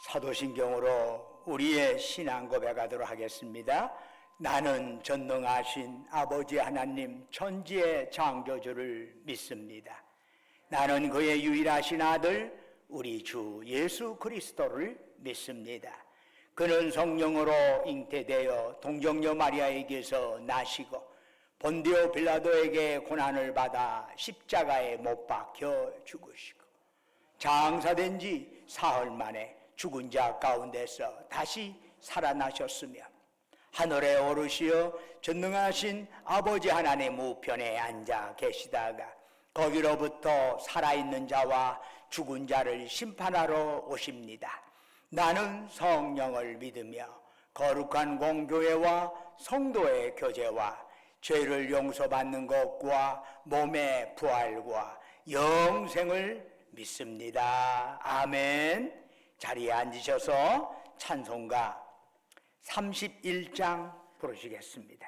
사도신경으로 우리의 신앙 고백하도록 하겠습니다. 나는 전능하신 아버지 하나님 천지의 창조주를 믿습니다. 나는 그의 유일하신 아들 우리 주 예수 그리스도를 믿습니다. 그는 성령으로 잉태되어 동정녀 마리아에게서 나시고 본디오 빌라도에게 고난을 받아 십자가에 못 박혀 죽으시고 장사된 지 사흘 만에 죽은 자 가운데서 다시 살아나셨으며 하늘에 오르시어 전능하신 아버지 하나님 우편에 앉아 계시다가 거기로부터 살아있는 자와 죽은 자를 심판하러 오십니다. 나는 성령을 믿으며 거룩한 공교회와 성도의 교제와 죄를 용서받는 것과 몸의 부활과 영생을 믿습니다. 아멘. 자리에 앉으셔서 찬송가 31장 부르시겠습니다.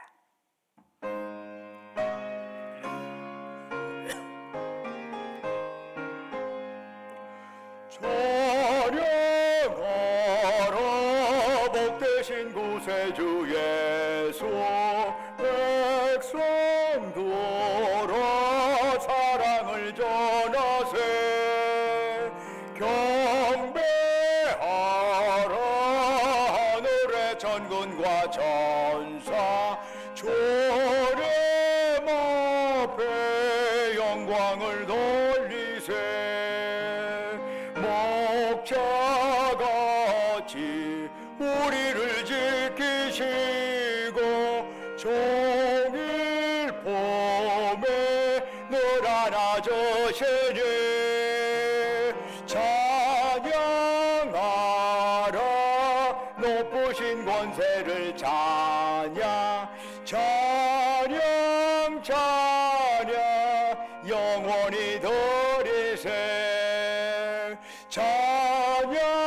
찬양하라 복되신 구세주 예수 백성들아 사랑을 전하세 경배하라 하늘의 천군과 천사 주님 앞에 영광을 돌리세 목자같이 우리를 지키시고 종일 봄에 늘 안아주시니 찬양하라 높으신 권세를 찬양 찬양 찬양 영원히 드리세 찬양하라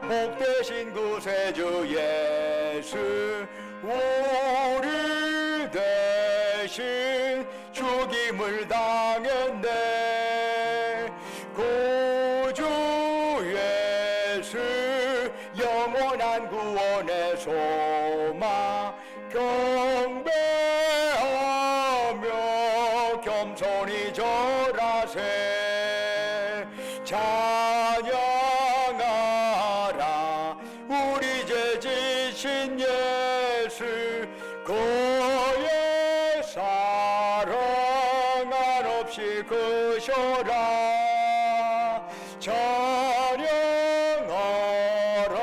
복되신 구세주 예수 우리 대신 죽임을 당했네 구주 예수 영원한 구원의 소망 경배하며 겸손히 절하세 찬양하라 우리 죄 지신 예수 그의 사랑 한없이 크셔라 찬양하라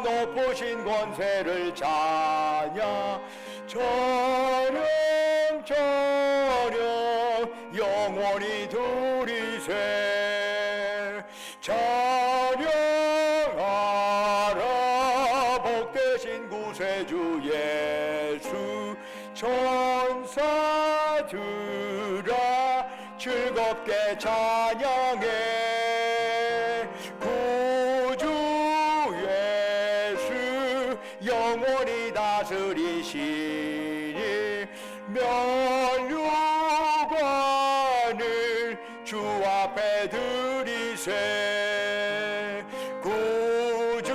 높으신 권세를 찬양 찬양 찬양 영원히 두리세 찬양하라 복되신 구세주 예수 천사들아 즐겁게 찬양해 구주 예수 영원히 다스리시니 면류관을 주 앞에 드리세 구주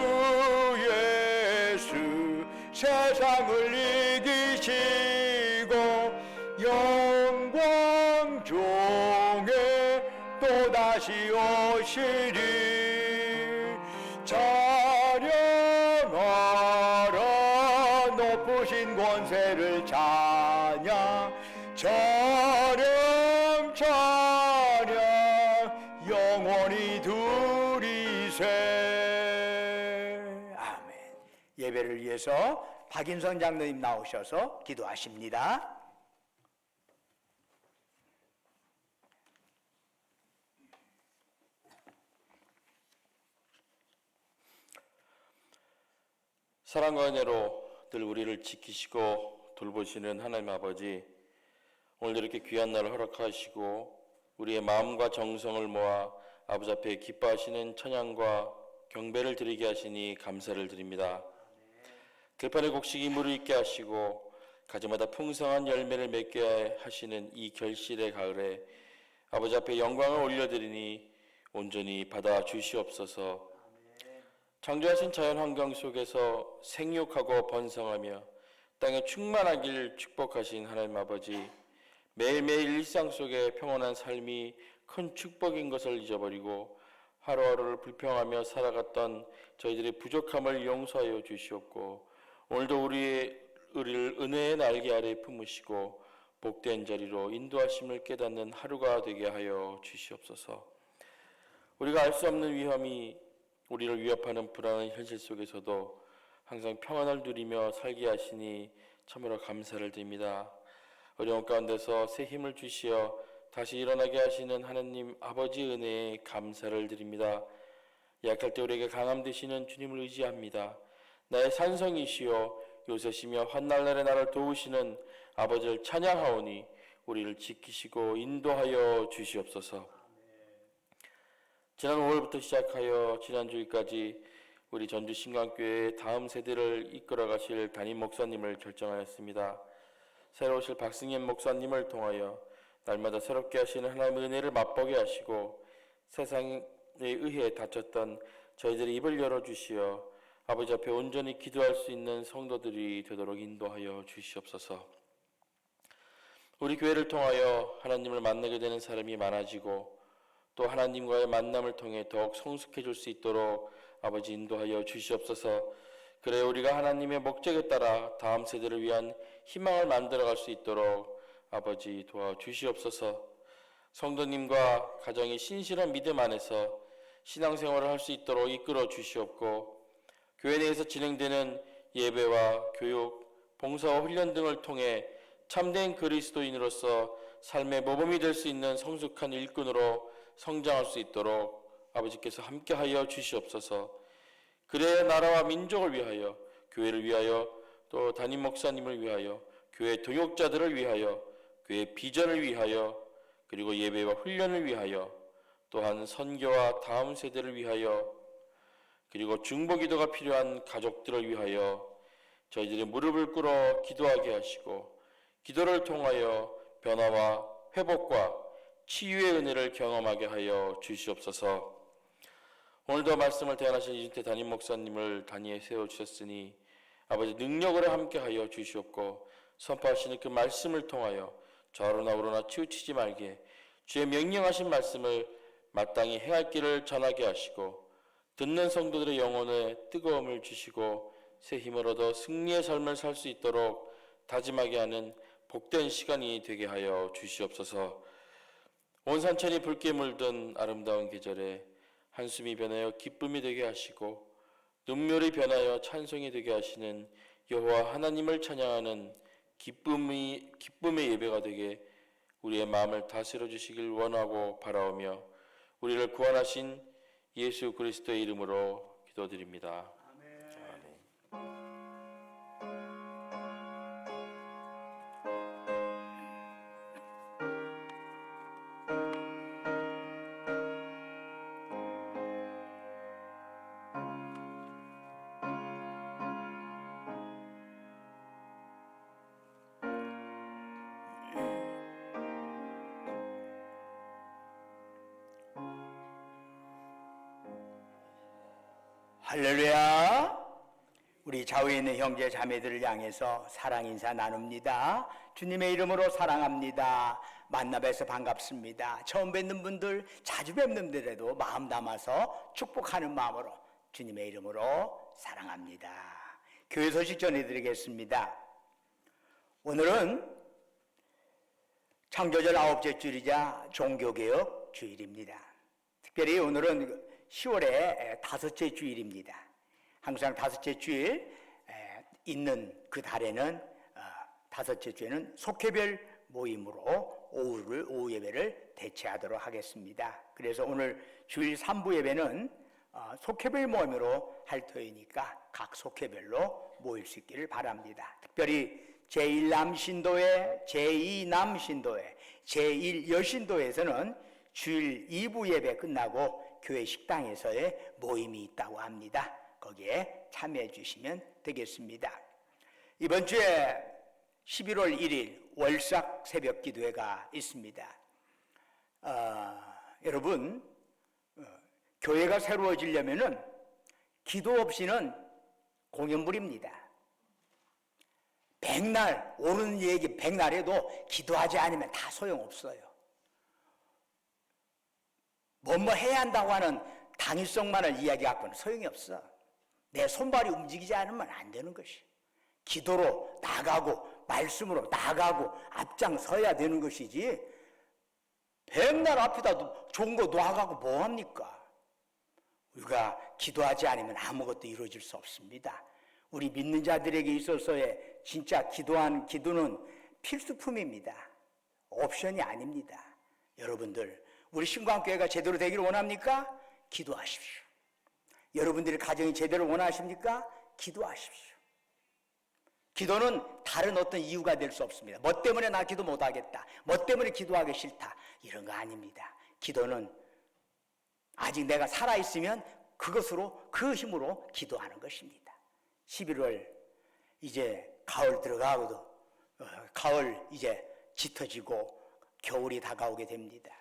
예수 세상을 이기시고 영광 중에 또다시 오시리 찬양하라 높으신 권세를 찬양 찬양 찬양 영원히 두리세 아멘. 예배를 위해서 박인선 장로님 나오셔서 기도하십니다. 사랑과 은혜로 늘 우리를 지키시고 돌보시는 하나님 아버지, 오늘 이렇게 귀한 날을 허락하시고 우리의 마음과 정성을 모아 아버지 앞에 기뻐하시는 찬양과 경배를 드리게 하시니 감사를 드립니다. 들판에 곡식이 물을 있게 하시고 가지마다 풍성한 열매를 맺게 하시는 이 결실의 가을에 아버지 앞에 영광을 올려드리니 온전히 받아 주시옵소서. 창조하신 자연 환경 속에서 생육하고 번성하며 땅에 충만하길 축복하신 하나님 아버지, 매일매일 일상 속에 평온한 삶이 큰 축복인 것을 잊어버리고 하루하루를 불평하며 살아갔던 저희들의 부족함을 용서하여 주시옵고, 오늘도 우리를 은혜의 날개 아래 품으시고 복된 자리로 인도하심을 깨닫는 하루가 되게 하여 주시옵소서. 우리가 알 수 없는 위험이 우리를 위협하는 불안한 현실 속에서도 항상 평안을 누리며 살게 하시니 참으로 감사를 드립니다. 어려운 가운데서 새 힘을 주시어 다시 일어나게 하시는 하나님 아버지 은혜에 감사를 드립니다. 약할 때 우리에게 강함 되시는 주님을 의지합니다. 나의 산성이시여 요새시며 환난날에 나를 도우시는 아버지를 찬양하오니 우리를 지키시고 인도하여 주시옵소서. 지난 5월부터 시작하여 지난주일까지 우리 전주 신강교회의 다음 세대를 이끌어 가실 담임 목사님을 결정하였습니다. 새로 오실 박승현 목사님을 통하여 날마다 새롭게 하시는 하나님의 은혜를 맛보게 하시고 세상에 의해 다쳤던 저희들의 입을 열어주시어 아버지 앞에 온전히 기도할 수 있는 성도들이 되도록 인도하여 주시옵소서. 우리 교회를 통하여 하나님을 만나게 되는 사람이 많아지고 또 하나님과의 만남을 통해 더욱 성숙해질 수 있도록 아버지 인도하여 주시옵소서. 그래 우리가 하나님의 목적에 따라 다음 세대를 위한 희망을 만들어갈 수 있도록 아버지 도와주시옵소서. 성도님과 가정이 신실한 믿음 안에서 신앙생활을 할 수 있도록 이끌어 주시옵고, 교회 내에서 진행되는 예배와 교육, 봉사와 훈련 등을 통해 참된 그리스도인으로서 삶의 모범이 될 수 있는 성숙한 일꾼으로 성장할 수 있도록 아버지께서 함께하여 주시옵소서. 그래야 나라와 민족을 위하여, 교회를 위하여, 또 담임 목사님을 위하여, 교회 동역자들을 위하여, 교회 비전을 위하여, 그리고 예배와 훈련을 위하여, 또한 선교와 다음 세대를 위하여, 그리고 중보기도가 필요한 가족들을 위하여 저희들이 무릎을 꿇어 기도하게 하시고, 기도를 통하여 변화와 회복과 치유의 은혜를 경험하게 하여 주시옵소서. 오늘도 말씀을 대안하신 이준태 담임 목사님을 단위에 세워주셨으니 아버지 능력으로 함께하여 주시옵고, 선포하시는 그 말씀을 통하여 좌로나 우로나 치우치지 말게 주의 명령하신 말씀을 마땅히 행할 길을 전하게 하시고, 듣는 성도들의 영혼에 뜨거움을 주시고 새 힘을 얻어 승리의 삶을 살 수 있도록 다짐하게 하는 복된 시간이 되게 하여 주시옵소서. 온 산천이 붉게 물든 아름다운 계절에 한숨이 변하여 기쁨이 되게 하시고 눈물이 변하여 찬송이 되게 하시는 여호와 하나님을 찬양하는 기쁨의 예배가 되게 우리의 마음을 다스려 주시길 원하고 바라오며 우리를 구원하신 예수 그리스도의 이름으로 기도드립니다. 할렐루야. 우리 좌우에 있는 형제 자매들을 향해서 사랑 인사 나눕니다. 주님의 이름으로 사랑합니다. 만나뵈서 반갑습니다. 처음 뵙는 분들, 자주 뵙는 분들에도 마음 담아서 축복하는 마음으로 주님의 이름으로 사랑합니다. 교회 소식 전해드리겠습니다. 오늘은 창조절 9째 주일이자 종교개혁 주일입니다. 특별히 오늘은 10월의 5째 주일입니다. 항상 5째 주일 있는 그 달에는 5째 주에는 속회별 모임으로 오후 예배를 대체하도록 하겠습니다. 그래서 오늘 주일 3부 예배는 속회별 모임으로 할 터이니까 각 속회별로 모일 수 있기를 바랍니다. 특별히 제1남신도회, 제2남신도회, 제1여신도회에서는 주일 2부 예배 끝나고 교회 식당에서의 모임이 있다고 합니다. 거기에 참여해 주시면 되겠습니다. 이번 주에 11월 1일 월삭 새벽 기도회가 있습니다. 여러분 교회가 새로워지려면은 기도 없이는 공연불입니다. 백날 옳은 얘기 백날에도 기도하지 않으면 다 소용없어요. 뭐뭐 해야 한다고 하는 당위성만을 이야기하고는 소용이 없어. 내 손발이 움직이지 않으면 안 되는 것이. 기도로 나가고 말씀으로 나가고 앞장서야 되는 것이지, 백날 앞에다 좋은 거 놔가고 뭐합니까? 우리가 기도하지 않으면 아무것도 이루어질 수 없습니다. 우리 믿는 자들에게 있어서의 진짜 기도는 필수품입니다. 옵션이 아닙니다. 여러분들, 우리 신광교회가 제대로 되기를 원합니까? 기도하십시오. 여러분들의 가정이 제대로 원하십니까? 기도하십시오. 기도는 다른 어떤 이유가 될 수 없습니다. 뭐 때문에 나 기도 못하겠다, 뭐 때문에 기도하기 싫다, 이런 거 아닙니다. 기도는 아직 내가 살아있으면 그것으로, 그 힘으로 기도하는 것입니다. 11월 이제 가을 들어가고도 가을 이제 짙어지고 겨울이 다가오게 됩니다.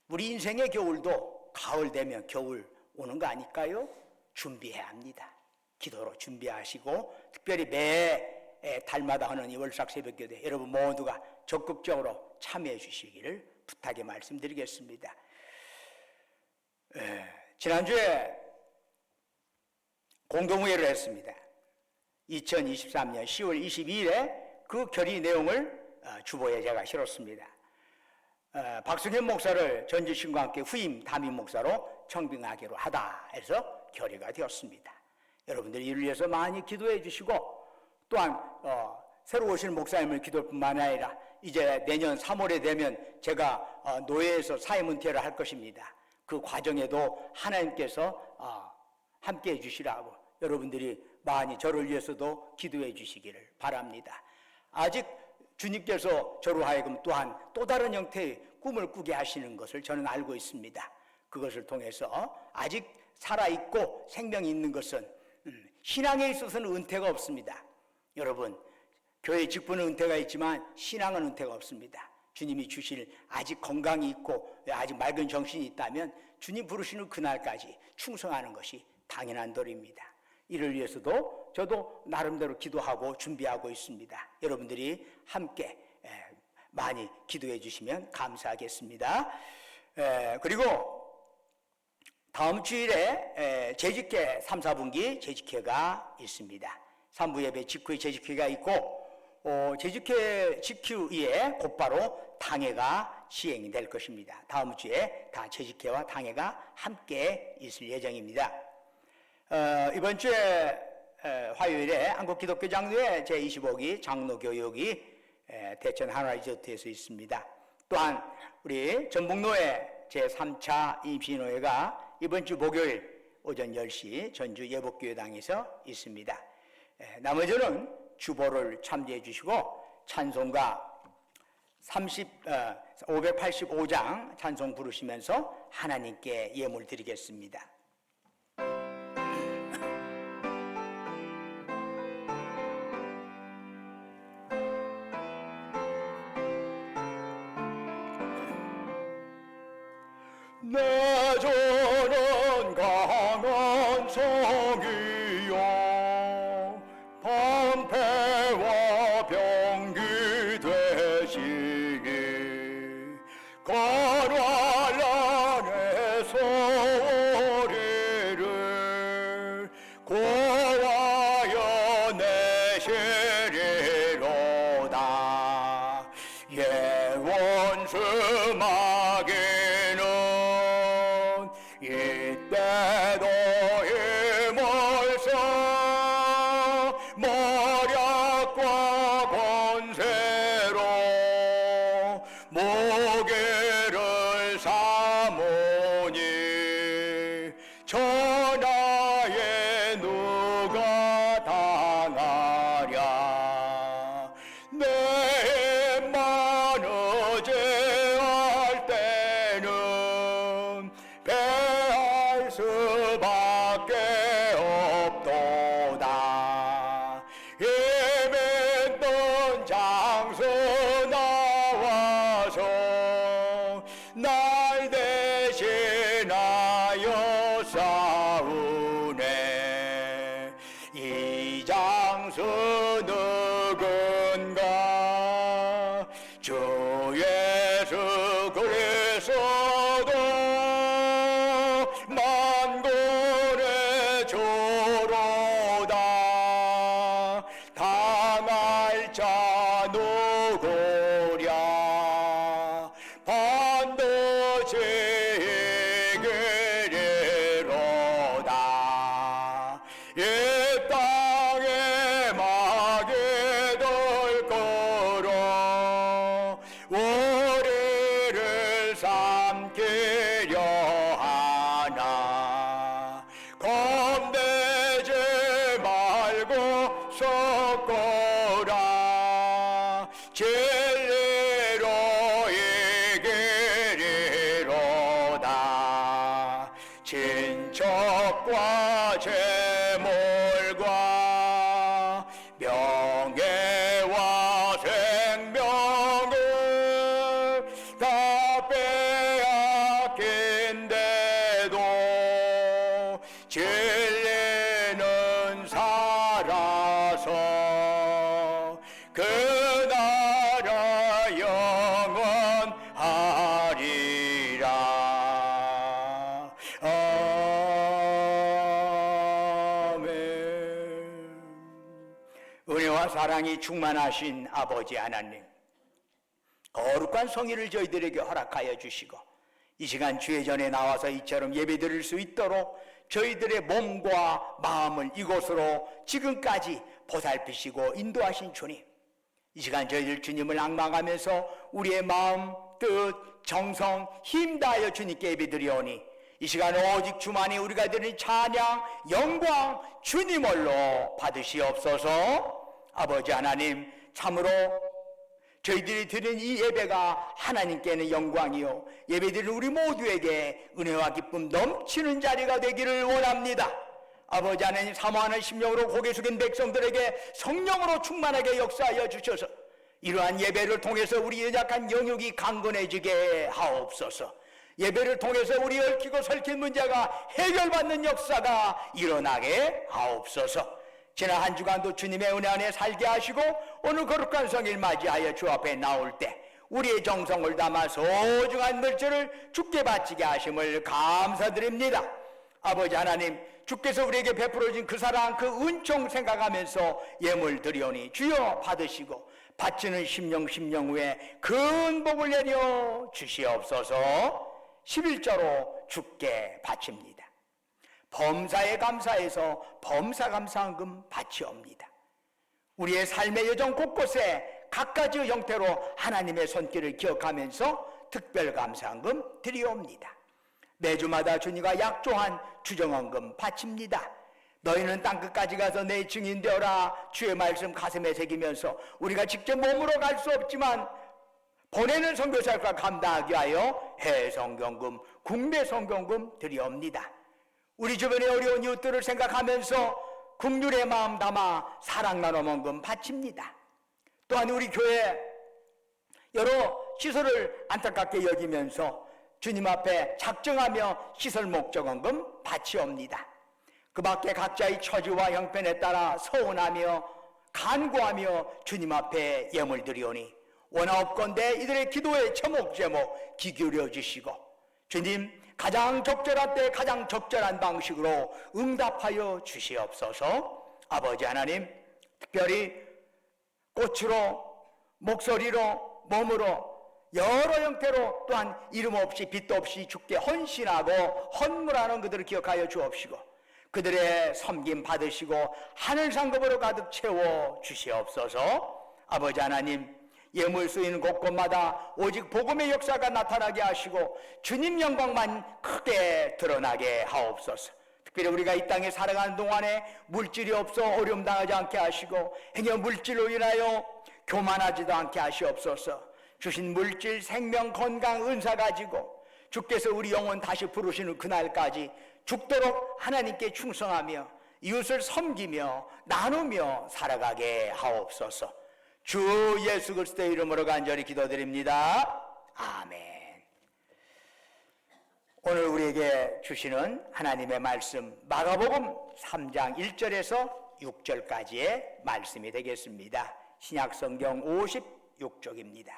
우리 인생의 겨울도 가을 되면 겨울 오는 거 아닐까요? 준비해야 합니다. 기도로 준비하시고, 특별히 매 달마다 하는 이 월삭 새벽기도에 여러분 모두가 적극적으로 참여해 주시기를 부탁의 말씀드리겠습니다. 지난주에 공동회의를 했습니다. 2023년 10월 22일에 그 결의 내용을 주보에 제가 실었습니다. 박승현 목사를 전주신과 함께 후임 담임 목사로 청빙하기로 하다 해서 결의가 되었습니다. 여러분들이 이를 위해서 많이 기도해 주시고, 또한 새로 오신 목사님을 기도할 뿐만 아니라 이제 내년 3월에 되면 제가 노예에서 사임 은퇴를 할 것입니다. 그 과정에도 하나님께서 함께 해 주시라고 여러분들이 많이 저를 위해서도 기도해 주시기를 바랍니다. 아직 주님께서 저로 하여금 또한 또 다른 형태의 꿈을 꾸게 하시는 것을 저는 알고 있습니다. 그것을 통해서 아직 살아있고 생명이 있는 것은 신앙에 있어서는 은퇴가 없습니다. 여러분, 교회 직분은 은퇴가 있지만 신앙은 은퇴가 없습니다. 주님이 주실 아직 건강이 있고 아직 맑은 정신이 있다면 주님 부르시는 그날까지 충성하는 것이 당연한 도리입니다. 이를 위해서도 저도 나름대로 기도하고 준비하고 있습니다. 여러분들이 함께 많이 기도해 주시면 감사하겠습니다. 그리고 다음 주일에 재직회 3, 4분기 재직회가 있습니다. 3부 예배 직후에 재직회가 있고, 재직회 직후에 곧바로 당회가 시행이 될 것입니다. 다음 주에 다 재직회와 당회가 함께 있을 예정입니다. 이번 주에 화요일에 한국기독교장로회 제25기 장로교육이 대천 한화리조트에서 있습니다. 또한 우리 전북노회 제3차 임시노회가 이번 주 목요일 오전 10시 전주 예복교회당에서 있습니다. 나머지는 주보를 참조해 주시고 찬송가 585장 찬송 부르시면서 하나님께 예물 드리겠습니다. 내 조는 강한 성이요 방패와 병기 되시니 가난의 소리를 고하여 내시리로다. 예원수마기는 이때도 힘을 써 머략과 권세로 무기를 삼으니 천하에 누가 당하랴. 내 힘만 의지할 때는 패할 수밖에 없도다. 힘있던 장수 나와서 날 대신하여 지키려 하나 겁내지 말고 섞어라 진리로 이기리로다 친척과 재물과 명예와 생명을 다 빼앗긴데도 진리는 살아서 그 나라 영원하리라. 아멘. 은혜와 사랑이 충만하신 아버지 하나님, 거룩한 성의를 저희들에게 허락하여 주시고 이 시간 주의 전에 나와서 이처럼 예배드릴 수 있도록 저희들의 몸과 마음을 이곳으로 지금까지 보살피시고 인도하신 주님, 이 시간 저희들 주님을 앙망하면서 우리의 마음, 뜻, 정성, 힘 다하여 주님께 예배드리오니 이 시간 오직 주만이 우리가 드리는 찬양, 영광 주님 홀로 받으시옵소서. 아버지 하나님, 참으로 저희들이 드리는 이 예배가 하나님께는 영광이요 예배드리는 우리 모두에게 은혜와 기쁨 넘치는 자리가 되기를 원합니다. 아버지 하나님, 사모하는 심령으로 고개 숙인 백성들에게 성령으로 충만하게 역사하여 주셔서 이러한 예배를 통해서 우리 연약한 영육이 강건해지게 하옵소서. 예배를 통해서 우리 얽히고 설킨 문제가 해결받는 역사가 일어나게 하옵소서. 지난 한 주간도 주님의 은혜 안에 살게 하시고 오늘 거룩한 성일 맞이하여 주 앞에 나올 때 우리의 정성을 담아 소중한 물질을 주께 바치게 하심을 감사드립니다. 아버지 하나님, 주께서 우리에게 베풀어진 그 사랑, 그 은총 생각하면서 예물 드리오니 주여 받으시고 바치는 심령 후에 큰 복을 내려 주시옵소서. 11조로 주께 바칩니다. 범사에 감사해서 범사감사헌금 바치옵니다. 우리의 삶의 여정 곳곳에 각가지 형태로 하나님의 손길을 기억하면서 특별감사헌금 드리옵니다. 매주마다 주님과 약조한 주정헌금 바칩니다. 너희는 땅끝까지 가서 내 증인 되어라. 주의 말씀 가슴에 새기면서 우리가 직접 몸으로 갈 수 없지만 보내는 선교사역과 감당하기 위하여 해성경금, 국내성경금 드리옵니다. 우리 주변의 어려운 이웃들을 생각하면서 긍휼의 마음 담아 사랑 나눔헌금 바칩니다. 또한 우리 교회 여러 시설을 안타깝게 여기면서 주님 앞에 작정하며 시설 목적헌금 바치옵니다. 그 밖에 각자의 처지와 형편에 따라 서운하며 간구하며 주님 앞에 예물 드리오니 원하옵건대 이들의 기도의 제목 귀 기울여 주시고 주님 가장 적절한 때 가장 적절한 방식으로 응답하여 주시옵소서. 아버지 하나님, 특별히 꽃으로, 목소리로, 몸으로 여러 형태로 또한 이름 없이 빛도 없이 주께 헌신하고 헌물하는 그들을 기억하여 주옵시고 그들의 섬김 받으시고 하늘 상급으로 가득 채워 주시옵소서. 아버지 하나님, 예물 쓰이는 곳곳마다 오직 복음의 역사가 나타나게 하시고 주님 영광만 크게 드러나게 하옵소서. 특별히 우리가 이 땅에 살아가는 동안에 물질이 없어 어려움 당하지 않게 하시고 행여 물질로 인하여 교만하지도 않게 하시옵소서. 주신 물질, 생명, 건강, 은사 가지고 주께서 우리 영혼 다시 부르시는 그날까지 죽도록 하나님께 충성하며 이웃을 섬기며 나누며 살아가게 하옵소서. 주 예수 그리스도의 이름으로 간절히 기도드립니다. 아멘. 오늘 우리에게 주시는 하나님의 말씀 마가복음 3장 1절에서 6절까지의 말씀이 되겠습니다. 신약성경 56쪽입니다.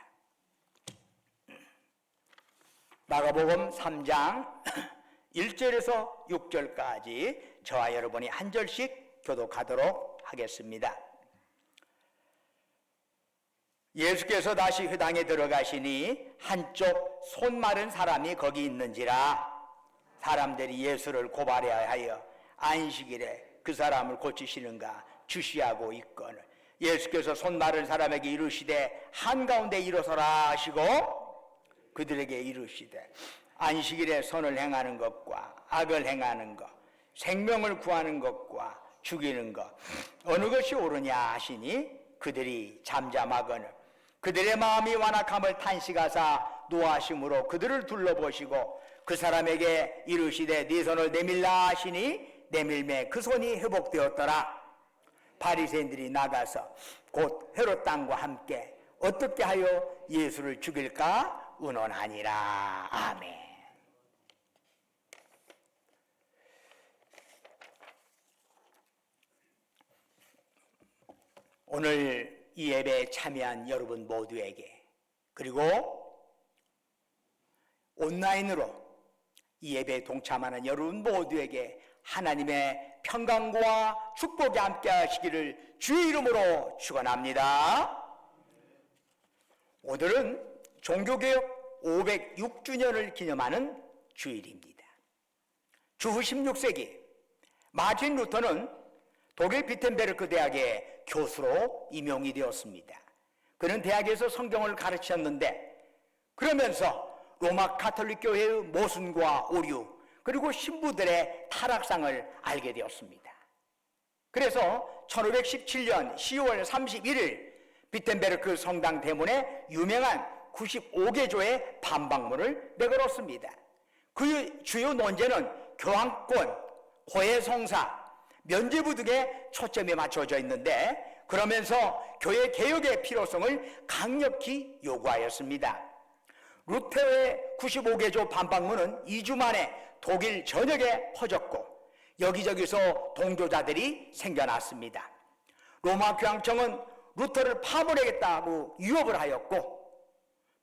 마가복음 3장 1절에서 6절까지 저와 여러분이 한 절씩 교독하도록 하겠습니다. 예수께서 다시 회당에 들어가시니 한쪽 손 마른 사람이 거기 있는지라 사람들이 예수를 고발하여 안식일에 그 사람을 고치시는가 주시하고 있거늘 예수께서 손 마른 사람에게 이르시되 한가운데 일어서라 하시고 그들에게 이르시되 안식일에 선을 행하는 것과 악을 행하는 것, 생명을 구하는 것과 죽이는 것, 어느 것이 옳으냐 하시니 그들이 잠잠하거늘 그들의 마음이 완악함을 탄식하사 노하심으로 그들을 둘러보시고 그 사람에게 이르시되 네 손을 내밀라 하시니 내밀매 그 손이 회복되었더라. 바리새인들이 나가서 곧 헤롯 땅과 함께 어떻게 하여 예수를 죽일까 의논하니라. 아멘. 오늘 이 예배에 참여한 여러분 모두에게, 그리고 온라인으로 이 예배에 동참하는 여러분 모두에게 하나님의 평강과 축복이 함께 하시기를 주의 이름으로 축원합니다. 오늘은 종교개혁 506주년을 기념하는 주일입니다. 주후 16세기 마틴 루터는 독일 비텐베르크 대학의 교수로 임용이 되었습니다. 그는 대학에서 성경을 가르쳤는데 그러면서 로마 가톨릭 교회의 모순과 오류 그리고 신부들의 타락상을 알게 되었습니다. 그래서 1517년 10월 31일 비텐베르크 성당 대문에 유명한 95개조의 반박문을 내걸었습니다. 그 주요 논제는 교황권, 고해성사, 면죄부 등에 초점이 맞춰져 있는데 그러면서 교회 개혁의 필요성을 강력히 요구하였습니다. 루테의 95개조 반박문은 2주 만에 독일 전역에 퍼졌고 여기저기서 동조자들이 생겨났습니다. 로마 교황청은 루터를 파문하겠다고 유업을 하였고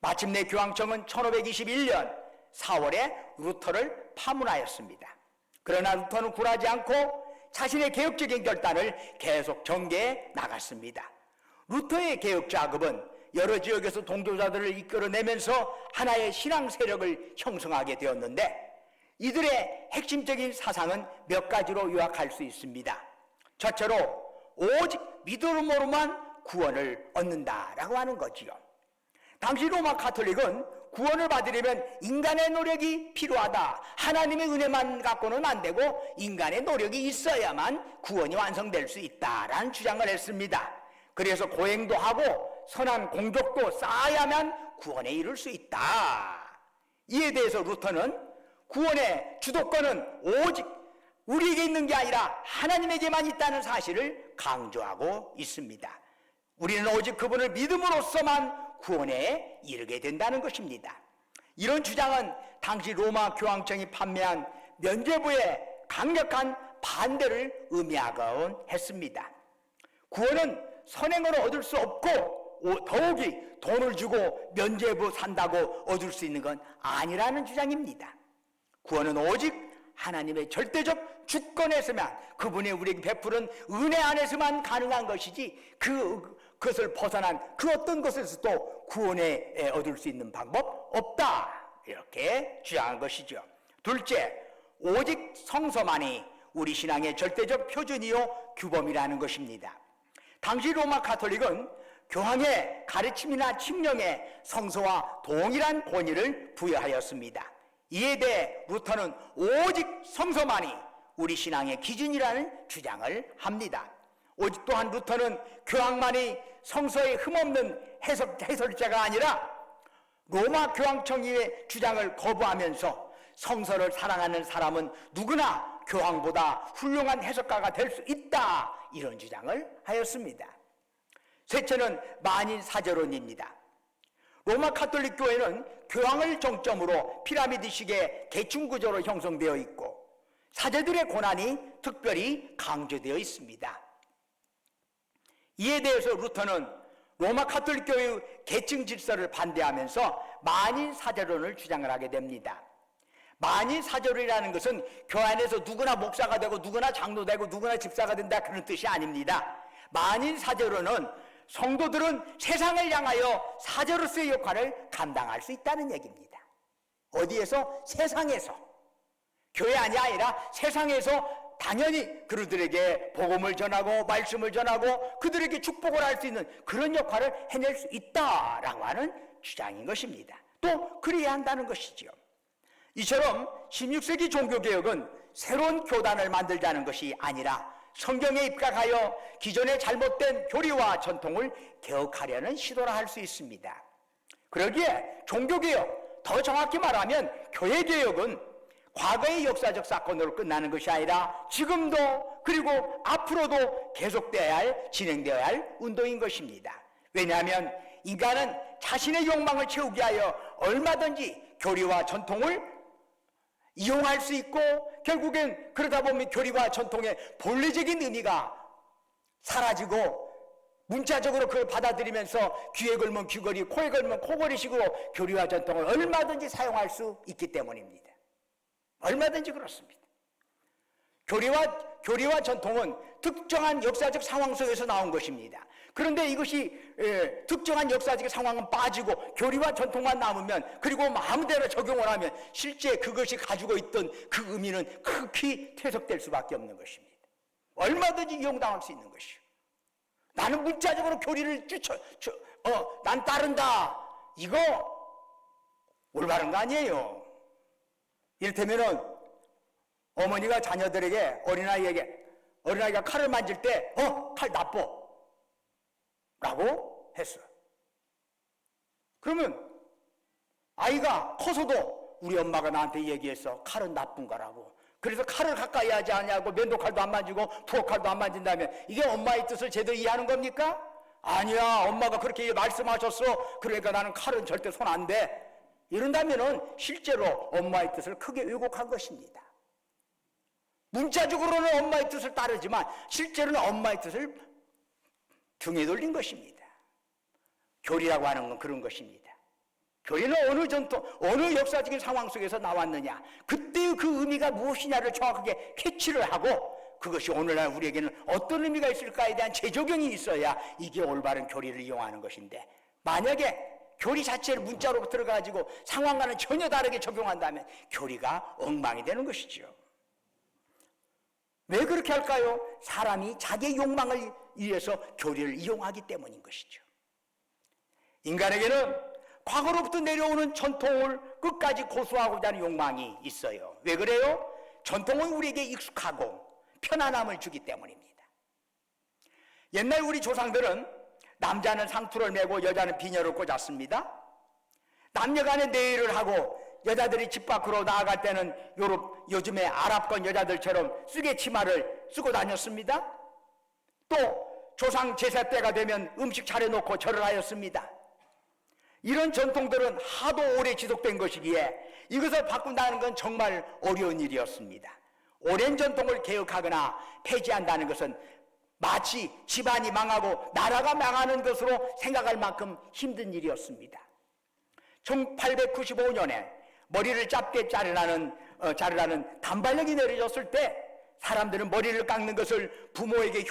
마침내 교황청은 1521년 4월에 루터를 파문하였습니다. 그러나 루터는 굴하지 않고 자신의 개혁적인 결단을 계속 전개해 나갔습니다. 루터의 개혁 작업은 여러 지역에서 동조자들을 이끌어내면서 하나의 신앙 세력을 형성하게 되었는데 이들의 핵심적인 사상은 몇 가지로 요약할 수 있습니다. 첫째로 오직 믿음으로만 구원을 얻는다라고 하는 거지요. 당시 로마 가톨릭은 구원을 받으려면 인간의 노력이 필요하다. 하나님의 은혜만 갖고는 안 되고 인간의 노력이 있어야만 구원이 완성될 수 있다라는 주장을 했습니다. 그래서 고행도 하고 선한 공적도 쌓아야만 구원에 이를 수 있다. 이에 대해서 루터는 구원의 주도권은 오직 우리에게 있는 게 아니라 하나님에게만 있다는 사실을 강조하고 있습니다. 우리는 오직 그분을 믿음으로써만 구원에 이르게 된다는 것입니다. 이런 주장은 당시 로마 교황청이 판매한 면죄부의 강력한 반대를 의미하곤 했습니다. 구원은 선행으로 얻을 수 없고 더욱이 돈을 주고 면죄부 산다고 얻을 수 있는 건 아니라는 주장입니다. 구원은 오직 하나님의 절대적 주권에서만 그분이 우리에게 베푸는 은혜 안에서만 가능한 것이지 그것을 벗어난 그 어떤 것에서도 구원에 얻을 수 있는 방법 없다. 이렇게 주장한 것이죠. 둘째, 오직 성서만이 우리 신앙의 절대적 표준이요 규범이라는 것입니다. 당시 로마 가톨릭은 교황의 가르침이나 칙령에 성서와 동일한 권위를 부여하였습니다. 이에 대해 루터는 오직 성서만이 우리 신앙의 기준이라는 주장을 합니다. 오직 또한 루터는 교황만이 성서에 흠없는 해설자가 아니라 로마 교황청의 주장을 거부하면서 성서를 사랑하는 사람은 누구나 교황보다 훌륭한 해석가가 될 수 있다. 이런 주장을 하였습니다. 셋째는 만인 사제론입니다. 로마 가톨릭 교회는 교황을 정점으로 피라미드식의 계층 구조로 형성되어 있고 사제들의 고난이 특별히 강조되어 있습니다. 이에 대해서 루터는 로마 가톨릭 교회의 계층 질서를 반대하면서 만인 사제론을 주장을 하게 됩니다. 만인 사제론이라는 것은 교회 안에서 누구나 목사가 되고 누구나 장로 되고 누구나 집사가 된다 그런 뜻이 아닙니다. 만인 사제론은 성도들은 세상을 향하여 사제로서의 역할을 감당할 수 있다는 얘기입니다. 어디에서? 세상에서. 교회 안이 아니라 세상에서 당연히 그들에게 복음을 전하고 말씀을 전하고 그들에게 축복을 할 수 있는 그런 역할을 해낼 수 있다라고 하는 주장인 것입니다. 또 그래야 한다는 것이죠. 이처럼 16세기 종교개혁은 새로운 교단을 만들자는 것이 아니라 성경에 입각하여 기존의 잘못된 교리와 전통을 개혁하려는 시도라 할 수 있습니다. 그러기에 종교개혁, 더 정확히 말하면 교회개혁은 과거의 역사적 사건으로 끝나는 것이 아니라 지금도 그리고 앞으로도 계속되어야 할, 진행되어야 할 운동인 것입니다. 왜냐하면 인간은 자신의 욕망을 채우기 위하여 얼마든지 교리와 전통을 이용할 수 있고, 결국엔 그러다 보면 교리와 전통의 본래적인 의미가 사라지고 문자적으로 그걸 받아들이면서 귀에 걸면 귀걸이, 코에 걸면 코걸이식으로 교리와 전통을 얼마든지 사용할 수 있기 때문입니다. 얼마든지 그렇습니다. 교리와 전통은 특정한 역사적 상황 속에서 나온 것입니다. 그런데 이것이 특정한 역사적 상황은 빠지고 교리와 전통만 남으면, 그리고 마음대로 적용을 하면 실제 그것이 가지고 있던 그 의미는 극히 퇴색될 수밖에 없는 것입니다. 얼마든지 이용당할 수 있는 것이요. 나는 문자적으로 교리를 난 따른다. 이거 올바른 거 아니에요. 이를테면은 어머니가 자녀들에게, 어린아이가 칼을 만질 때 칼 나빠 라고 했어. 그러면 아이가 커서도 우리 엄마가 나한테 얘기했어, 칼은 나쁜 거라고. 그래서 칼을 가까이 하지 않냐고, 면도칼도 안 만지고 부엌칼도 안 만진다면 이게 엄마의 뜻을 제대로 이해하는 겁니까? 아니야, 엄마가 그렇게 말씀하셨어, 그러니까 나는 칼은 절대 손 안 대. 이런다면은 실제로 엄마의 뜻을 크게 왜곡한 것입니다. 문자적으로는 엄마의 뜻을 따르지만 실제로는 엄마의 뜻을 등에 돌린 것입니다. 교리라고 하는 건 그런 것입니다. 교리는 어느 전통, 어느 역사적인 상황 속에서 나왔느냐, 그때의 그 의미가 무엇이냐를 정확하게 캐치를 하고, 그것이 오늘날 우리에게는 어떤 의미가 있을까에 대한 재조경이 있어야 이게 올바른 교리를 이용하는 것인데, 만약에 교리 자체를 문자로 들어가지고 상황과는 전혀 다르게 적용한다면 교리가 엉망이 되는 것이죠. 왜 그렇게 할까요? 사람이 자기의 욕망을 위해서 교리를 이용하기 때문인 것이죠. 인간에게는 과거로부터 내려오는 전통을 끝까지 고수하고자 하는 욕망이 있어요. 왜 그래요? 전통은 우리에게 익숙하고 편안함을 주기 때문입니다. 옛날 우리 조상들은 남자는 상투를 메고 여자는 비녀를 꽂았습니다. 남녀간의 내일을 하고 여자들이 집 밖으로 나아갈 때는 요즘의 아랍권 여자들처럼 쓰개 치마를 쓰고 다녔습니다. 또 조상 제사 때가 되면 음식 차려놓고 절을 하였습니다. 이런 전통들은 하도 오래 지속된 것이기에 이것을 바꾼다는 건 정말 어려운 일이었습니다. 오랜 전통을 개혁하거나 폐지한다는 것은 마치 집안이 망하고 나라가 망하는 것으로 생각할 만큼 힘든 일이었습니다. 1895년에 머리를 짧게 자르라는 단발령이 내려졌을 때 사람들은 머리를 깎는 것을 부모에게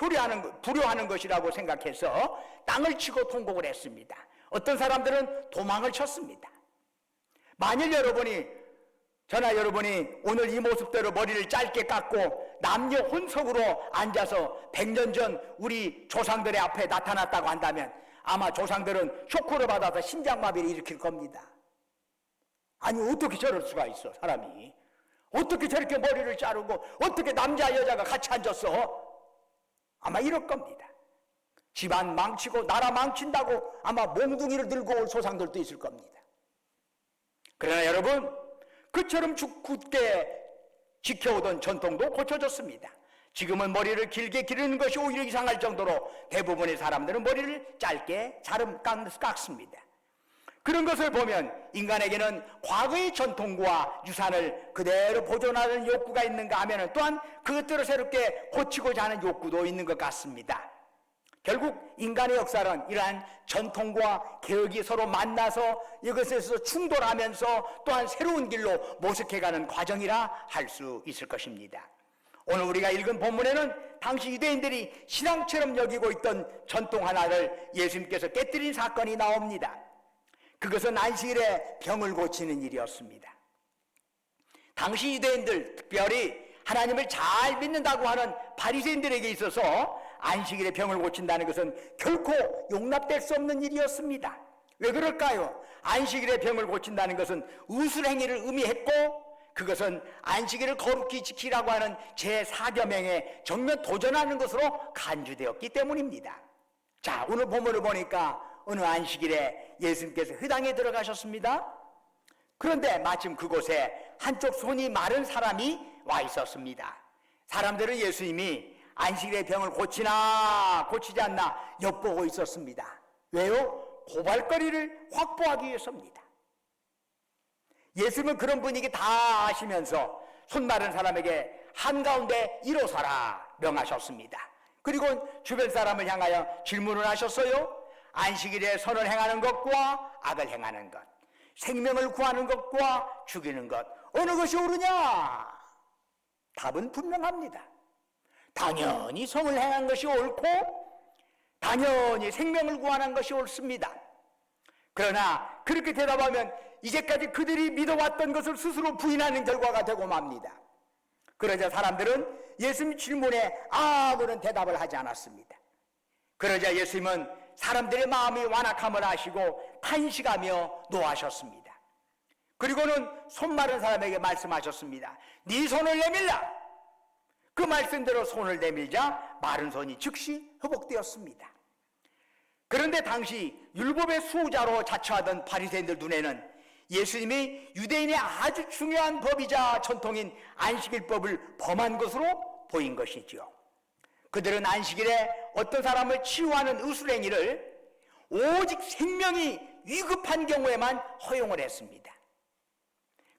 불효하는 것이라고 생각해서 땅을 치고 통곡을 했습니다. 어떤 사람들은 도망을 쳤습니다. 만일 저나 여러분이 오늘 이 모습대로 머리를 짧게 깎고 남녀 혼석으로 앉아서 100년 전 우리 조상들의 앞에 나타났다고 한다면 아마 조상들은 쇼크를 받아서 심장마비를 일으킬 겁니다. 아니, 어떻게 저럴 수가 있어, 사람이. 어떻게 저렇게 머리를 자르고 어떻게 남자 여자가 같이 앉았어? 아마 이럴 겁니다. 집안 망치고 나라 망친다고 아마 몽둥이를 들고 올 조상들도 있을 겁니다. 그러나 여러분, 그처럼 굳게 지켜오던 전통도 고쳐졌습니다. 지금은 머리를 길게 기르는 것이 오히려 이상할 정도로 대부분의 사람들은 머리를 짧게 깎습니다. 그런 것을 보면 인간에게는 과거의 전통과 유산을 그대로 보존하는 욕구가 있는가 하면 또한 그것들을 새롭게 고치고자 하는 욕구도 있는 것 같습니다. 결국 인간의 역사는 이러한 전통과 개혁이 서로 만나서 이것에서 충돌하면서 또한 새로운 길로 모색해가는 과정이라 할 수 있을 것입니다. 오늘 우리가 읽은 본문에는 당시 유대인들이 신앙처럼 여기고 있던 전통 하나를 예수님께서 깨뜨린 사건이 나옵니다. 그것은 안식일에 병을 고치는 일이었습니다. 당시 유대인들, 특별히 하나님을 잘 믿는다고 하는 바리새인들에게 있어서 안식일에 병을 고친다는 것은 결코 용납될 수 없는 일이었습니다. 왜 그럴까요? 안식일에 병을 고친다는 것은 의술행위를 의미했고 그것은 안식일을 거룩히 지키라고 하는 제4계명에 정면 도전하는 것으로 간주되었기 때문입니다. 자, 오늘 본문을 보니까 어느 안식일에 예수님께서 회당에 들어가셨습니다. 그런데 마침 그곳에 한쪽 손이 마른 사람이 와 있었습니다. 사람들은 예수님이 안식일의 병을 고치나 고치지 않나 엿보고 있었습니다. 왜요? 고발거리를 확보하기 위해서입니다. 예수님은 그런 분위기 다 아시면서 손 마른 사람에게 한가운데 일어서라 명하셨습니다. 그리고 주변 사람을 향하여 질문을 하셨어요. 안식일에 선을 행하는 것과 악을 행하는 것, 생명을 구하는 것과 죽이는 것, 어느 것이 옳으냐? 답은 분명합니다. 당연히 선을 행하는 것이 옳고 당연히 생명을 구하는 것이 옳습니다. 그러나 그렇게 대답하면 이제까지 그들이 믿어왔던 것을 스스로 부인하는 결과가 되고 맙니다. 그러자 사람들은 예수님 질문에 아무런 대답을 하지 않았습니다. 그러자 예수님은 사람들의 마음이 완악함을 아시고 탄식하며 노하셨습니다. 그리고는 손 마른 사람에게 말씀하셨습니다. 네 손을 내밀라. 그 말씀대로 손을 내밀자 마른 손이 즉시 회복되었습니다. 그런데 당시 율법의 수호자로 자처하던 바리새인들 눈에는 예수님이 유대인의 아주 중요한 법이자 전통인 안식일법을 범한 것으로 보인 것이지요. 그들은 안식일에 어떤 사람을 치유하는 의술행위를 오직 생명이 위급한 경우에만 허용을 했습니다.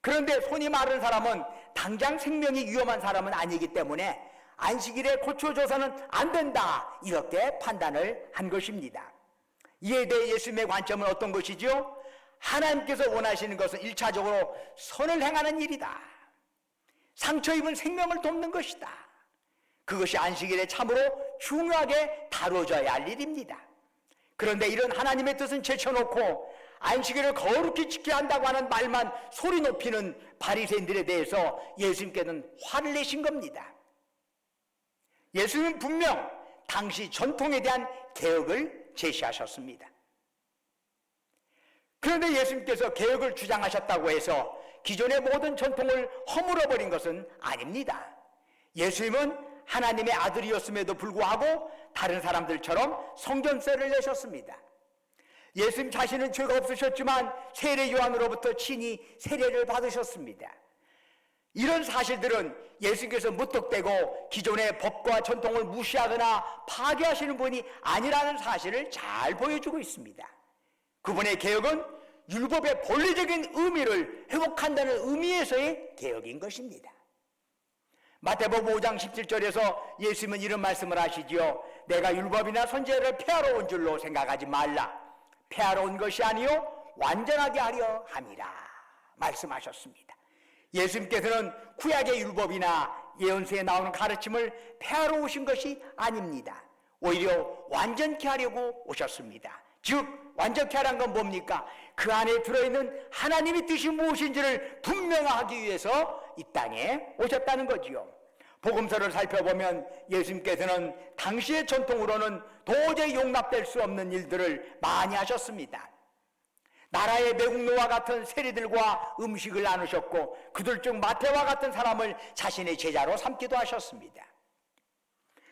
그런데 손이 마른 사람은 당장 생명이 위험한 사람은 아니기 때문에 안식일에 고쳐줘서는 안 된다, 이렇게 판단을 한 것입니다. 이에 대해 예수님의 관점은 어떤 것이죠? 하나님께서 원하시는 것은 1차적으로 선을 행하는 일이다. 상처 입은 생명을 돕는 것이다. 그것이 안식일에 참으로 중요하게 다뤄져야 할 일입니다. 그런데 이런 하나님의 뜻은 제쳐놓고 안식일을 거룩히 지켜야 한다고 하는 말만 소리 높이는 바리새인들에 대해서 예수님께는 화를 내신 겁니다. 예수님은 분명 당시 전통에 대한 개혁을 제시하셨습니다. 그런데 예수님께서 개혁을 주장하셨다고 해서 기존의 모든 전통을 허물어버린 것은 아닙니다. 예수님은 하나님의 아들이었음에도 불구하고 다른 사람들처럼 성전세를 내셨습니다. 예수님 자신은 죄가 없으셨지만 세례 요한으로부터 친히 세례를 받으셨습니다. 이런 사실들은 예수님께서 무턱대고 기존의 법과 전통을 무시하거나 파괴하시는 분이 아니라는 사실을 잘 보여주고 있습니다. 그분의 개혁은 율법의 본래적인 의미를 회복한다는 의미에서의 개혁인 것입니다. 마태복음 5장 17절에서 예수님은 이런 말씀을 하시지요. 내가 율법이나 선지자를 폐하러 온 줄로 생각하지 말라. 폐하러 온 것이 아니요 완전하게 하려 함이라 말씀하셨습니다. 예수님께서는 구약의 율법이나 예언서에 나오는 가르침을 폐하러 오신 것이 아닙니다. 오히려 완전케 하려고 오셨습니다. 즉 완전케 하라는 건 뭡니까? 그 안에 들어있는 하나님의 뜻이 무엇인지를 분명하기 위해서 이 땅에 오셨다는 거지요. 복음서를 살펴보면 예수님께서는 당시의 전통으로는 도저히 용납될 수 없는 일들을 많이 하셨습니다. 나라의 매국노와 같은 세리들과 음식을 나누셨고 그들 중 마태와 같은 사람을 자신의 제자로 삼기도 하셨습니다.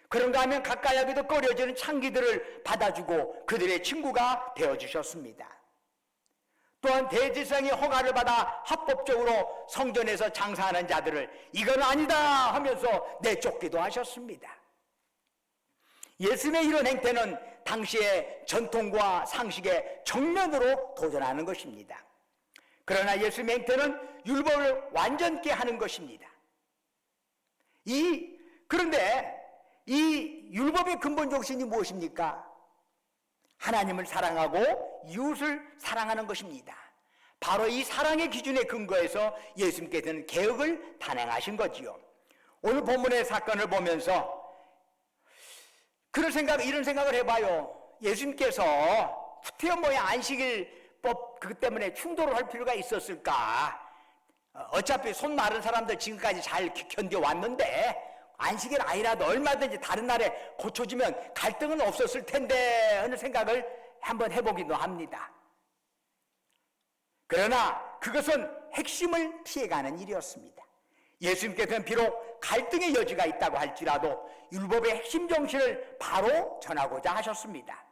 그런가 하면 가까이 하기도 꺼려지는 창기들을 받아주고 그들의 친구가 되어주셨습니다. 또한 대제사장의 허가를 받아 합법적으로 성전에서 장사하는 자들을 이건 아니다 하면서 내쫓기도 하셨습니다. 예수님의 이런 행태는 당시의 전통과 상식에 정면으로 도전하는 것입니다. 그러나 예수님의 행태는 율법을 완전케 하는 것입니다. 그런데 이 율법의 근본 정신이 무엇입니까? 하나님을 사랑하고 이웃을 사랑하는 것입니다. 바로 이 사랑의 기준에 근거해서 예수님께서는 개혁을 단행하신 거지요. 오늘 본문의 사건을 보면서 이런 생각을 해봐요. 예수님께서 후태연모의 안식일법 그것 때문에 충돌을 할 필요가 있었을까? 어차피 손 마른 사람들 지금까지 잘 견뎌왔는데 안식일 아니라도 얼마든지 다른 날에 고쳐지면 갈등은 없었을 텐데 하는 생각을 한번 해보기도 합니다. 그러나 그것은 핵심을 피해가는 일이었습니다. 예수님께서는 비록 갈등의 여지가 있다고 할지라도 율법의 핵심 정신을 바로 전하고자 하셨습니다.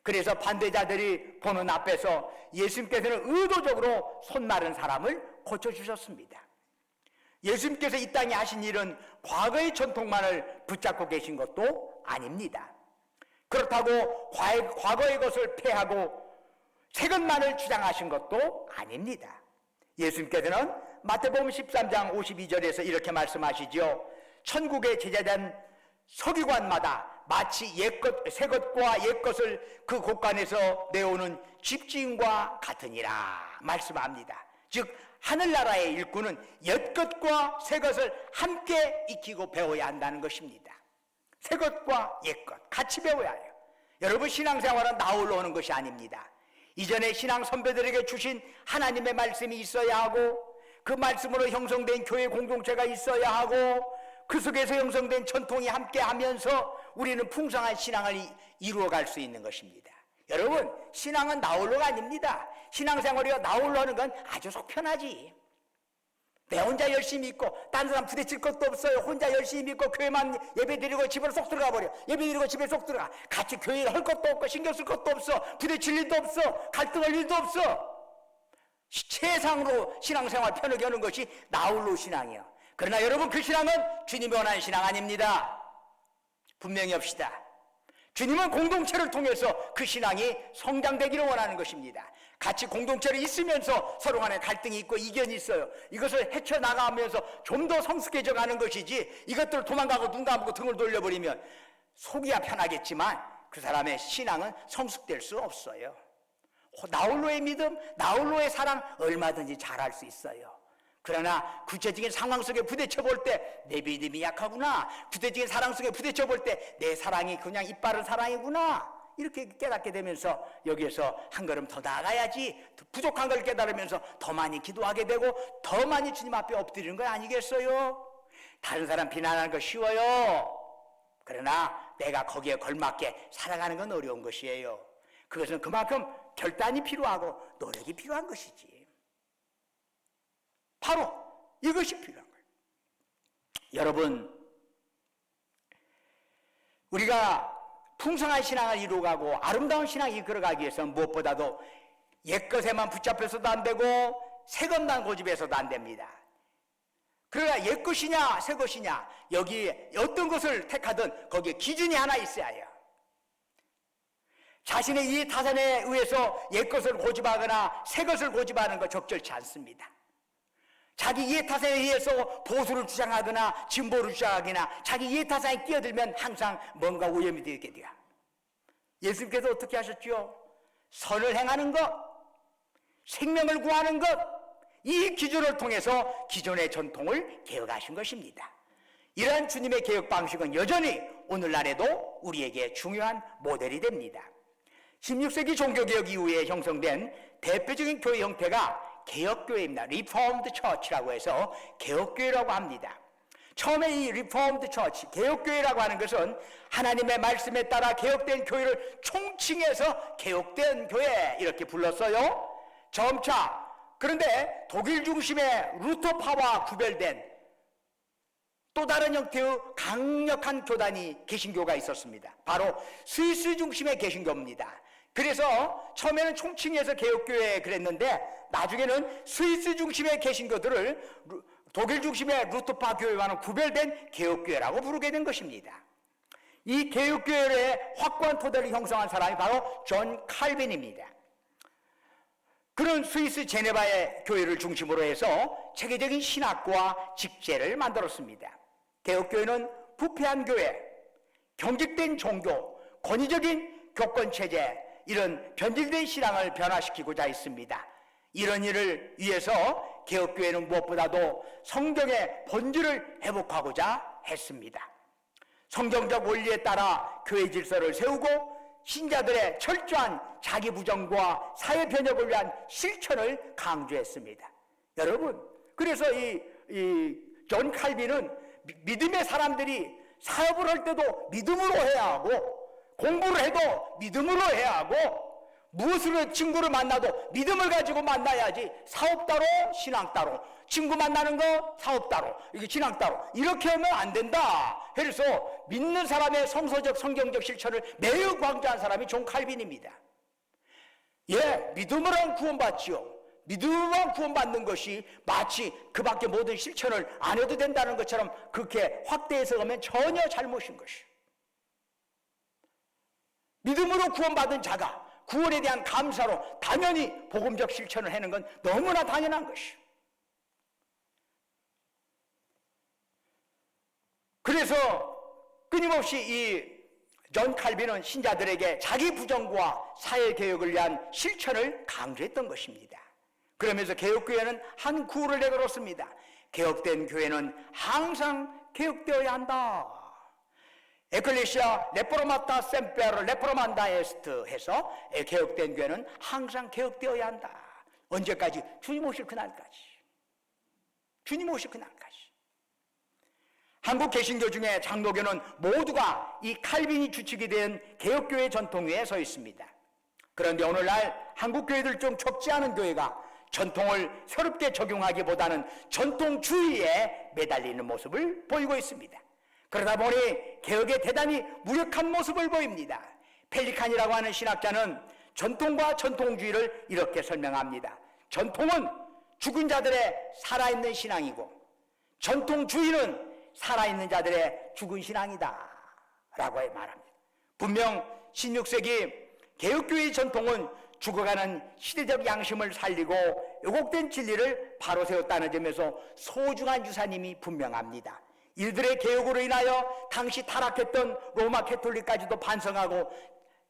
그래서 반대자들이 보는 앞에서 예수님께서는 의도적으로 손 마른 사람을 고쳐주셨습니다. 예수님께서 이 땅에 하신 일은 과거의 전통만을 붙잡고 계신 것도 아닙니다. 그렇다고 과거의 것을 폐하고 새 것만을 주장하신 것도 아닙니다. 예수님께서는 마태복음 13장 52절에서 이렇게 말씀하시죠. 천국에 제자된 서기관마다 마치 옛것, 새 것과 옛것을 그 곳간에서 내오는 집주인과 같으니라 말씀합니다. 즉 하늘나라의 일꾼은 옛것과 새것을 함께 익히고 배워야 한다는 것입니다. 새것과 옛것 같이 배워야 해요. 여러분, 신앙생활은 나홀로 오는 것이 아닙니다. 이전에 신앙 선배들에게 주신 하나님의 말씀이 있어야 하고, 그 말씀으로 형성된 교회 공동체가 있어야 하고, 그 속에서 형성된 전통이 함께하면서 우리는 풍성한 신앙을 이루어갈 수 있는 것입니다. 여러분, 신앙은 나홀로가 아닙니다. 신앙생활이 나홀로 하는 건 아주 속 편하지. 내 혼자 열심히 믿고 다른 사람 부대칠 것도 없어요. 혼자 열심히 믿고 교회만 예배드리고 집으로 쏙 들어가 버려. 예배드리고 집에 쏙 들어가. 같이 교회를 할 것도 없고 신경 쓸 것도 없어. 부대칠 일도 없어. 갈등할 일도 없어. 세상으로 신앙생활 편하게 하는 것이 나홀로 신앙이에요. 그러나 여러분, 그 신앙은 주님이 원하는 신앙 아닙니다. 분명히 합시다. 주님은 공동체를 통해서 그 신앙이 성장되기를 원하는 것입니다. 같이 공동체로 있으면서 서로 간에 갈등이 있고 이견이 있어요. 이것을 헤쳐나가면서 좀 더 성숙해져 가는 것이지, 이것들을 도망가고 눈 감고 등을 돌려버리면 속이야 편하겠지만 그 사람의 신앙은 성숙될 수 없어요. 나홀로의 믿음, 나홀로의 사랑 얼마든지 잘할 수 있어요. 그러나 구체적인 상황 속에 부딪혀 볼 때 내 믿음이 약하구나, 구체적인 사랑 속에 부딪혀 볼 때 내 사랑이 그냥 이빠른 사랑이구나, 이렇게 깨닫게 되면서 여기에서 한 걸음 더 나아가야지, 부족한 걸 깨달으면서 더 많이 기도하게 되고 더 많이 주님 앞에 엎드리는 거 아니겠어요? 다른 사람 비난하는 거 쉬워요. 그러나 내가 거기에 걸맞게 살아가는 건 어려운 것이에요. 그것은 그만큼 결단이 필요하고 노력이 필요한 것이지. 바로 이것이 필요한 거예요. 여러분, 우리가 풍성한 신앙을 이루어가고 아름다운 신앙을 이끌어가기 위해서는 무엇보다도 옛것에만 붙잡혀서도 안 되고 새것만 고집해서도 안 됩니다. 그러나 옛것이냐 새것이냐, 여기 어떤 것을 택하든 거기에 기준이 하나 있어야 해요. 자신의 이해 타산에 의해서 옛것을 고집하거나 새것을 고집하는 거 적절치 않습니다. 자기 이해 타산에 의해서 보수를 주장하거나 진보를 주장하거나 자기 이해 타산에 끼어들면 항상 뭔가 오염이 되게 돼요. 예수님께서 어떻게 하셨죠? 선을 행하는 것, 생명을 구하는 것, 이 기준을 통해서 기존의 전통을 개혁하신 것입니다. 이러한 주님의 개혁 방식은 여전히 오늘날에도 우리에게 중요한 모델이 됩니다. 16세기 종교개혁 이후에 형성된 대표적인 교회 형태가 개혁교회입니다. Reformed Church라고 해서 개혁교회라고 합니다. 처음에 이 Reformed Church, 개혁교회라고 하는 것은 하나님의 말씀에 따라 개혁된 교회를 총칭해서 개혁된 교회 이렇게 불렀어요. 점차, 그런데 독일 중심의 루터파와 구별된 또 다른 형태의 강력한 교단이 개신교가 있었습니다. 바로 스위스 중심의 개신교입니다. 그래서 처음에는 총칭해서 개혁교회 그랬는데 나중에는 스위스 중심의 개신교들을 독일 중심의 루터파 교회와는 구별된 개혁교회라고 부르게 된 것입니다. 이 개혁교회의 확고한 토대를 형성한 사람이 바로 존 칼빈입니다. 그는 스위스 제네바의 교회를 중심으로 해서 체계적인 신학과 직제를 만들었습니다. 개혁교회는 부패한 교회, 경직된 종교, 권위적인 교권체제, 이런 변질된 신앙을 변화시키고자 했습니다. 이런 일을 위해서 개혁교회는 무엇보다도 성경의 본질을 회복하고자 했습니다. 성경적 원리에 따라 교회 질서를 세우고 신자들의 철저한 자기 부정과 사회 변혁을 위한 실천을 강조했습니다. 여러분, 그래서 이 존 칼빈은 믿음의 사람들이 사업을 할 때도 믿음으로 해야 하고 공부를 해도 믿음으로 해야 하고 무엇으로 친구를 만나도 믿음을 가지고 만나야지. 사업 따로, 신앙 따로. 친구 만나는 거 사업 따로, 이게 신앙 따로. 이렇게 하면 안 된다. 그래서 믿는 사람의 성서적, 성경적 실천을 매우 강조한 사람이 존 칼빈입니다. 예, 믿음으로 구원받지요. 믿음으로 구원받는 것이 마치 그 밖에 모든 실천을 안 해도 된다는 것처럼 그렇게 확대해서 가면 전혀 잘못인 것이요. 믿음으로 구원받은 자가 구원에 대한 감사로 당연히 복음적 실천을 하는 건 너무나 당연한 것이요. 그래서 끊임없이 이 존 칼빈은 신자들에게 자기 부정과 사회개혁을 위한 실천을 강조했던 것입니다. 그러면서 개혁교회는 한 구호를 내걸었습니다. 개혁된 교회는 항상 개혁되어야 한다. 에클레시아 레포르마타 셈페르 레포르만다 에스트 해서 개혁된 교회는 항상 개혁되어야 한다. 언제까지? 주님 오실 그날까지. 주님 오실 그날까지. 한국 개신교 중에 장로교는 모두가 이 칼빈이 주축이 된 개혁교회 전통 위에 서 있습니다. 그런데 오늘날 한국 교회들 좀 적지 않은 교회가 전통을 새롭게 적용하기보다는 전통주의에 매달리는 모습을 보이고 있습니다. 그러다 보니 개혁에 대단히 무력한 모습을 보입니다. 펠리칸이라고 하는 신학자는 전통과 전통주의를 이렇게 설명합니다. 전통은 죽은 자들의 살아있는 신앙이고 전통주의는 살아있는 자들의 죽은 신앙이다 라고 말합니다. 분명 16세기 개혁교회의 전통은 죽어가는 시대적 양심을 살리고 왜곡된 진리를 바로 세웠다는 점에서 소중한 유산임이 분명합니다. 이들의 개혁으로 인하여 당시 타락했던 로마 캐톨릭까지도 반성하고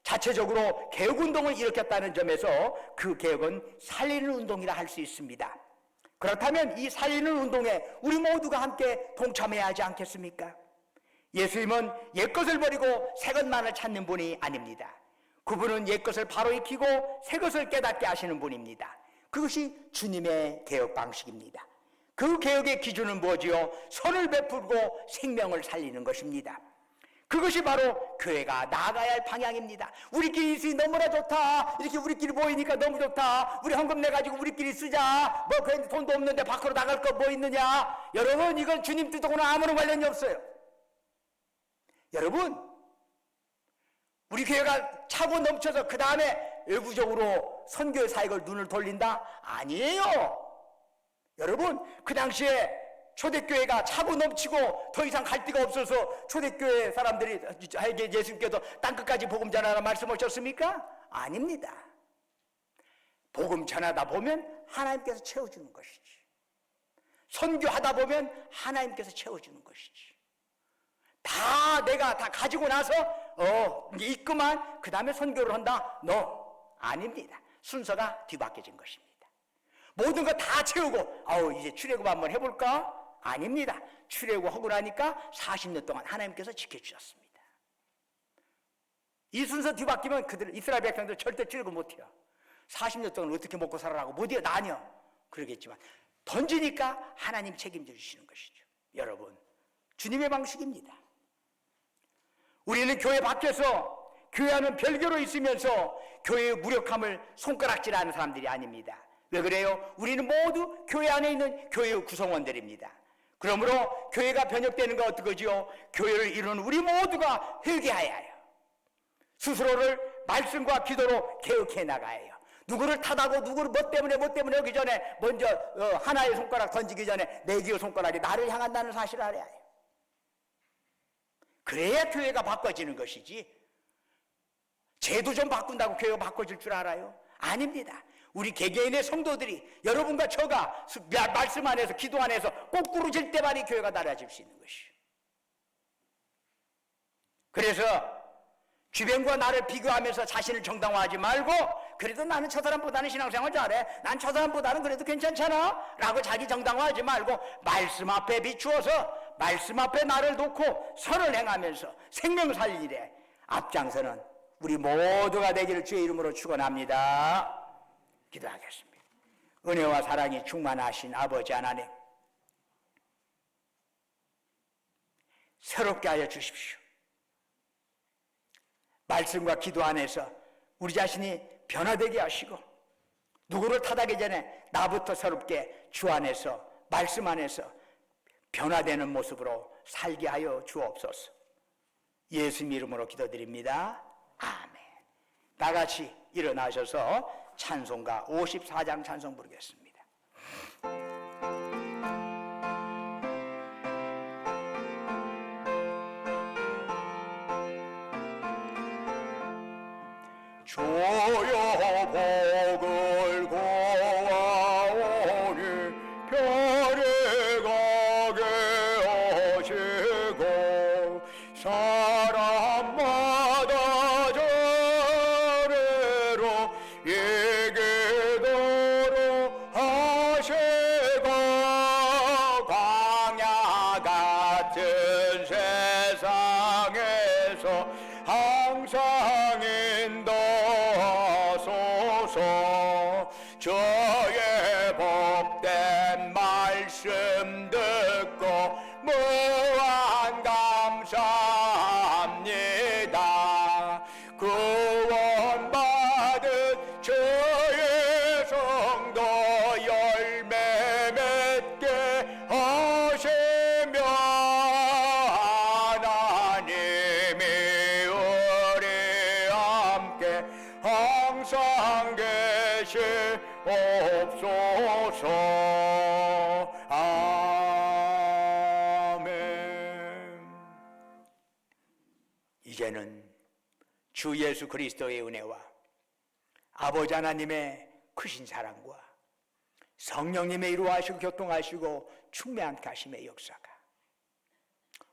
자체적으로 개혁운동을 일으켰다는 점에서 그 개혁은 살리는 운동이라 할 수 있습니다. 그렇다면 이 살리는 운동에 우리 모두가 함께 동참해야 하지 않겠습니까? 예수님은 옛것을 버리고 새것만을 찾는 분이 아닙니다. 그분은 옛것을 바로 익히고 새것을 깨닫게 하시는 분입니다. 그것이 주님의 개혁 방식입니다. 그 개혁의 기준은 뭐지요? 선을 베풀고 생명을 살리는 것입니다. 그것이 바로 교회가 나아가야 할 방향입니다. 우리끼리 있으니 너무나 좋다. 이렇게 우리끼리 모이니까 너무 좋다. 우리 헌금 내가지고 우리끼리 쓰자. 뭐 그런데 돈도 없는데 밖으로 나갈 거 뭐 있느냐. 여러분, 이건 주님 뜻하고는 아무런 관련이 없어요. 여러분, 우리 교회가 차고 넘쳐서 그 다음에 외부적으로 선교의 사역을 눈을 돌린다? 아니에요. 여러분, 그 당시에 초대교회가 차고 넘치고 더 이상 갈 데가 없어서 초대교회 사람들이 예수님께서 땅끝까지 복음 전하라 말씀하셨습니까? 아닙니다. 복음 전하다 보면 하나님께서 채워주는 것이지. 선교하다 보면 하나님께서 채워주는 것이지. 다 내가 다 가지고 나서 이제 있구만 그 다음에 선교를 한다? 아닙니다. 순서가 뒤바뀌어진 것입니다. 모든 거 다 채우고 이제 출애굽 한번 해볼까? 아닙니다. 출애굽하고 나니까 40년 동안 하나님께서 지켜주셨습니다. 이 순서 뒤바뀌면 그들 이스라엘 백성들 절대 출애굽 못해요. 40년 동안 어떻게 먹고 살아라고 못해요. 나뉘어. 그러겠지만 던지니까 하나님 책임져 주시는 것이죠. 여러분, 주님의 방식입니다. 우리는 교회 밖에서 교회와는 별개로 있으면서 교회의 무력함을 손가락질하는 사람들이 아닙니다. 왜 그래요? 우리는 모두 교회 안에 있는 교회의 구성원들입니다. 그러므로 교회가 변혁되는 건 어떡하지요? 교회를 이루는 우리 모두가 회개하여야 해요. 스스로를 말씀과 기도로 개혁해 나가야 해요. 누구를 탓하고 누구를 뭐 때문에 하기 전에 먼저 하나의 손가락 던지기 전에 네 개의 손가락이 나를 향한다는 사실을 알아야 해요. 그래야 교회가 바꿔지는 것이지. 제도 좀 바꾼다고 교회가 바꿔질 줄 알아요? 아닙니다. 우리 개개인의 성도들이 여러분과 저가 말씀 안에서 기도 안에서 꼬꾸루질 때만이 교회가 달라질 수 있는 것이에요. 그래서 주변과 나를 비교하면서 자신을 정당화하지 말고 그래도 나는 저 사람보다는 신앙생활 잘해. 난 저 사람보다는 그래도 괜찮잖아. 라고 자기 정당화하지 말고 말씀 앞에 비추어서 말씀 앞에 나를 놓고 선을 행하면서 생명 살릴 일에 앞장서는 우리 모두가 되기를 주의 이름으로 축원합니다. 기도하겠습니다. 은혜와 사랑이 충만하신 아버지 하나님, 새롭게 하여 주십시오. 말씀과 기도 안에서 우리 자신이 변화되게 하시고 누구를 탓하기 전에 나부터 새롭게 주 안에서 말씀 안에서 변화되는 모습으로 살게 하여 주옵소서. 예수님 이름으로 기도드립니다. 아멘. 다 같이 일어나셔서 찬송가 54장 찬송 부르겠습니다. 주여 복을 구하오니 별에 가게 하시고 사람마다 저래로 얘기도록 하시고 광야 같은 세상에서 항상 인도하소서. 주의 복된 말씀 듣고 무한 감사합니다. 구원받은 주의 성도 열매 맺게 하시며 하나님이 우리 함께 항상 계시옵소서. 아멘. 이제는 주 예수 그리스도의 은혜와 아버지 하나님의 크신 사랑과 성령님의 이루하시고 교통하시고 충만케 하심의 역사가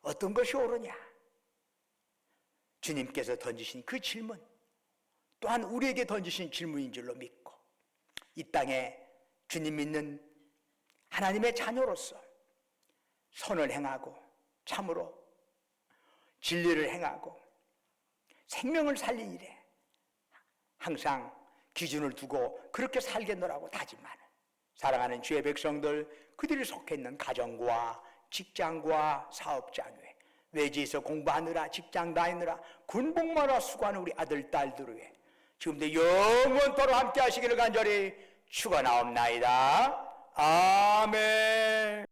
어떤 것이 옳으냐? 주님께서 던지신 그 질문 또한 우리에게 던지신 질문인 줄로 믿고 이 땅에 주님 믿는 하나님의 자녀로서 선을 행하고 참으로 진리를 행하고 생명을 살린 일에 항상 기준을 두고 그렇게 살겠노라고 다짐하는 사랑하는 주의 백성들, 그들이 속해 있는 가정과 직장과 사업장 외지에서 공부하느라 직장 다니느라 군복무하러 수고하는 우리 아들 딸들 위해 지금도 영원토록 함께 하시기를 간절히 축원하옵나이다. 아멘.